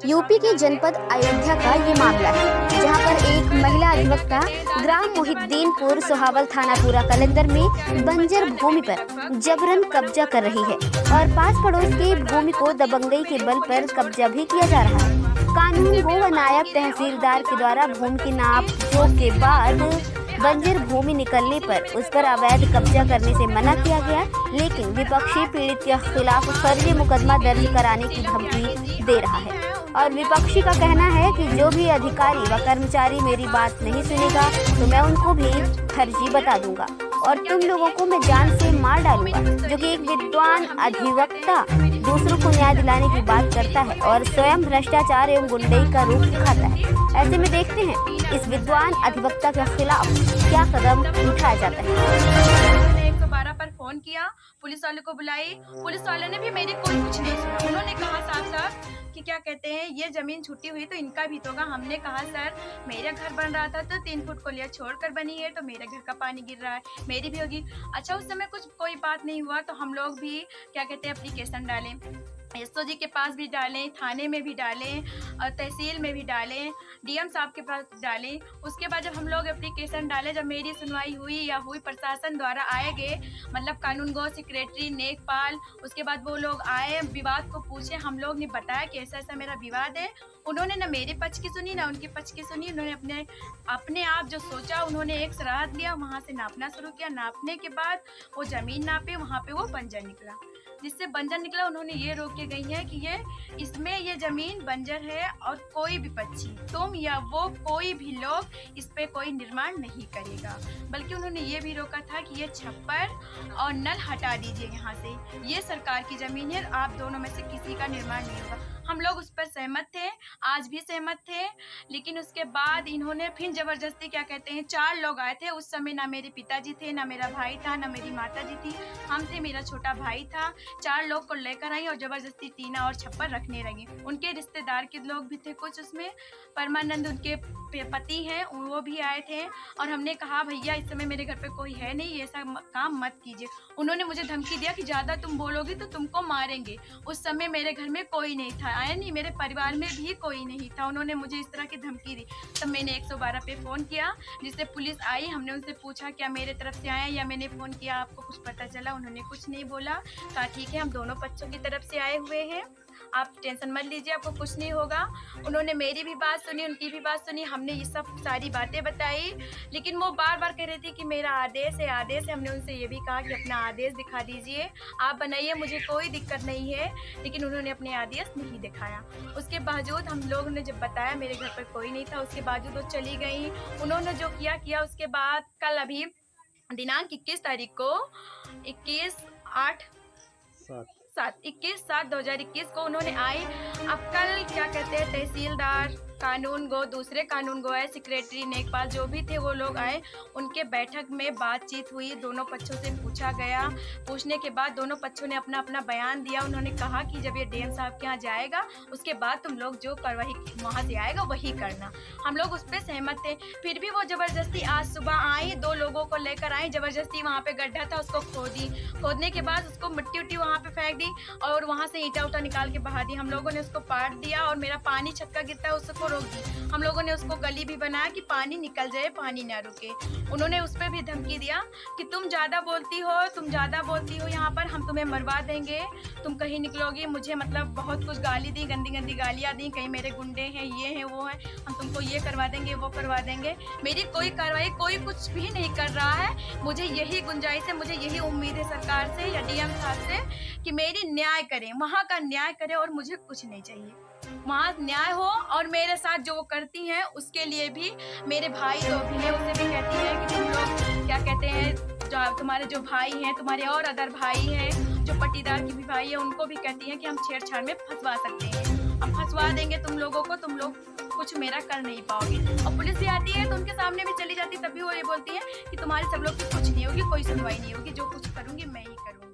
UP के जनपद अयोध्या का ये मामला है, जहां पर एक महिला अधिवक्ता ग्राम मोहिद्दीनपुर सोहावल थाना पूरा कलंदर में बंजर भूमि पर जबरन कब्जा कर रही है और पास पड़ोस की भूमि को दबंगई के बल पर कब्जा भी किया जा रहा है। कानून गो व नायब तहसीलदार के द्वारा भूमि की नाप जोख के बाद बंजर भूमि निकलने पर उस पर अवैध कब्जा करने से मना किया गया, लेकिन विपक्षी पीड़ित के खिलाफ फर्जी मुकदमा दर्ज कराने की धमकी दे रहा है और विपक्षी का कहना है कि जो भी अधिकारी व कर्मचारी मेरी बात नहीं सुनेगा तो मैं उनको भी फर्जी बता दूंगा और तुम लोगों को मैं जान से मार डालूंगा। जो कि एक विद्वान अधिवक्ता दूसरों को न्याय दिलाने की बात करता है और स्वयं भ्रष्टाचार एवं गुंडई का रूप दिखाता है। ऐसे में देखते हैं इस विद्वान अधिवक्ता के खिलाफ क्या कदम उठाया जाता है। 112 पर फोन किया, पुलिस वाले को बुलाई, पुलिस वाले ने भी मेरी कोई कुछ नहीं सुना। उन्होंने कहा साफ साफ कि क्या कहते हैं, ये जमीन छुट्टी हुई तो इनका भी तो होगा। हमने कहा सर मेरा घर बन रहा था तो 3 फुट को लिया छोड़कर बनी है, तो मेरे घर का पानी गिर रहा है, मेरी भी होगी। अच्छा, उस समय कोई बात नहीं हुआ तो हम लोग भी क्या कहते हैं एप्लीकेशन डालें, एसओजी के पास भी डालें, थाने में भी डालें और तहसील में भी डालें, डीएम साहब के पास डालें। उसके बाद जब हम लोग एप्लीकेशन डालें, जब मेरी सुनवाई हुई प्रशासन द्वारा आए गए, मतलब कानून गो सेक्रेटरी नेकपाल, उसके बाद वो लोग आए, विवाद को पूछे। हम लोग ने बताया कि ऐसा ऐसा मेरा विवाद है। उन्होंने ना मेरे पक्ष की सुनी ना उनके पक्ष की सुनी। उन्होंने अपने आप जो सोचा, उन्होंने एक सराहत लिया, वहाँ से नापना शुरू किया। नापने के बाद वो ज़मीन नापे, वहाँ पे वो बंजर निकला। जिससे बंजर निकला, उन्होंने ये रोक के गई है कि ये ज़मीन बंजर है और कोई भी पक्षी, तुम या वो, कोई भी लोग इस पे कोई निर्माण नहीं करेगा। बल्कि उन्होंने ये भी रोका था कि ये छप्पर और नल हटा दीजिए यहाँ से, ये सरकार की ज़मीन है, आप दोनों में से किसी का निर्माण नहीं होगा। हम लोग उस पर सहमत थे, आज भी सहमत थे। लेकिन उसके बाद इन्होंने फिर ज़बरदस्ती क्या कहते हैं, 4 लोग आए थे। उस समय ना मेरे पिताजी थे, ना मेरा भाई था, ना मेरी माता जी थी, हम थे, मेरा छोटा भाई था। 4 लोग को लेकर आई और ज़बरदस्ती टीना और छप्पर रखने लगी। उनके रिश्तेदार के लोग भी थे कुछ उसमें, परमानंद उनके पति हैं, वो भी आए थे। और हमने कहा भैया इस समय मेरे घर पे कोई है नहीं, ऐसा काम मत कीजिए। उन्होंने मुझे धमकी दिया कि ज़्यादा तुम बोलोगी तो तुमको मारेंगे। उस समय मेरे घर में कोई नहीं था, आया नहीं, मेरे परिवार में भी कोई नहीं था। उन्होंने मुझे इस तरह की धमकी दी। तब मैंने 112 पे फ़ोन किया, जिससे पुलिस आई। हमने उनसे पूछा क्या मेरे तरफ से आए या मैंने फ़ोन किया, आपको कुछ पता चला? उन्होंने कुछ नहीं बोला। कहा ठीक है, हम दोनों पक्षों की तरफ से आए हुए हैं, आप टेंशन मत लीजिए, आपको कुछ नहीं होगा। उन्होंने मेरी भी बात सुनी, उनकी भी बात सुनी। हमने ये सब सारी बातें बताई, लेकिन वो बार बार कह रही थी कि मेरा आदेश है, आदेश है। हमने उनसे ये भी कहा कि अपना आदेश दिखा दीजिए, आप बनाइए, मुझे कोई दिक्कत नहीं है। लेकिन उन्होंने अपने आदेश नहीं दिखाया। उसके बावजूद हम लोगों ने जब बताया मेरे घर पर कोई नहीं था, उसके बावजूद वो चली गई। उन्होंने जो किया उसके बाद कल अभी दिनांक 21 तारीख को 21/7/2021 को उन्होंने आई। अब कल क्या कहते हैं, तहसीलदार, कानून गो, दूसरे कानून गो है, सेक्रेटरी नेकपाल, जो भी थे वो लोग आए। उनके बैठक में बातचीत हुई, दोनों पक्षों से पूछा गया। पूछने के बाद दोनों पक्षों ने अपना अपना बयान दिया। उन्होंने कहा कि जब ये डीएम साहब के यहाँ जाएगा उसके बाद तुम लोग जो कार्रवाई वहाँ से आएगा वही करना। हम लोग उस पर सहमत थे। फिर भी वो ज़बरदस्ती आज सुबह आई, 2 लोगों को लेकर आई, ज़बरदस्ती वहाँ पे गड्ढा था उसको खोदी। खोदने के बाद उसको मिट्टी उट्टी वहाँ पे फेंक दी और वहाँ से ईंटा उटा निकाल के बहा दी। हम लोगों ने उसको पाट दिया और मेरा पानी छत का गिरता है उसको रोक दी। हम लोगों ने उसको गली भी बनाया कि पानी निकल जाए, पानी ना रुके। उन्होंने उस पर भी धमकी दिया कि तुम ज़्यादा बोलती हो यहाँ पर, हम तुम्हें मरवा देंगे, तुम कहीं निकलोगी। मुझे मतलब बहुत कुछ गाली दी, गंदी गंदी गालियाँ दी, कहीं मेरे गुंडे हैं, ये हैं, वो हैं, हम तुमको ये करवा देंगे, वो करवा देंगे। मेरी कोई कार्रवाई कोई कुछ भी नहीं कर रहा है। मुझे यही गुंजाइश है, मुझे यही उम्मीद है सरकार से या डीएम साहब से कि मेरी न्याय करें, वहाँ का न्याय करें और मुझे कुछ नहीं चाहिए। वहाँ न्याय हो और मेरे साथ जो वो करती हैं उसके लिए भी मेरे भाई जो भी हैं उससे भी कहती हैं कि तुम लोग क्या कहते हैं, जो तुम्हारे जो भाई हैं, तुम्हारे और अदर भाई हैं, जो पट्टीदार की भी भाई है, उनको भी कहती हैं कि हम छेड़छाड़ में फंसवा सकते हैं, हम फंसवा देंगे तुम लोगों को, तुम लोग कुछ मेरा कर नहीं पाओगे। और पुलिस भी आती है तो उनके सामने भी चली जाती, तभी वो ये बोलती है कि तुम्हारे सब लोग की कुछ नहीं होगी, कोई सुनवाई नहीं होगी, जो कुछ करूँगी मैं ही करूँगी।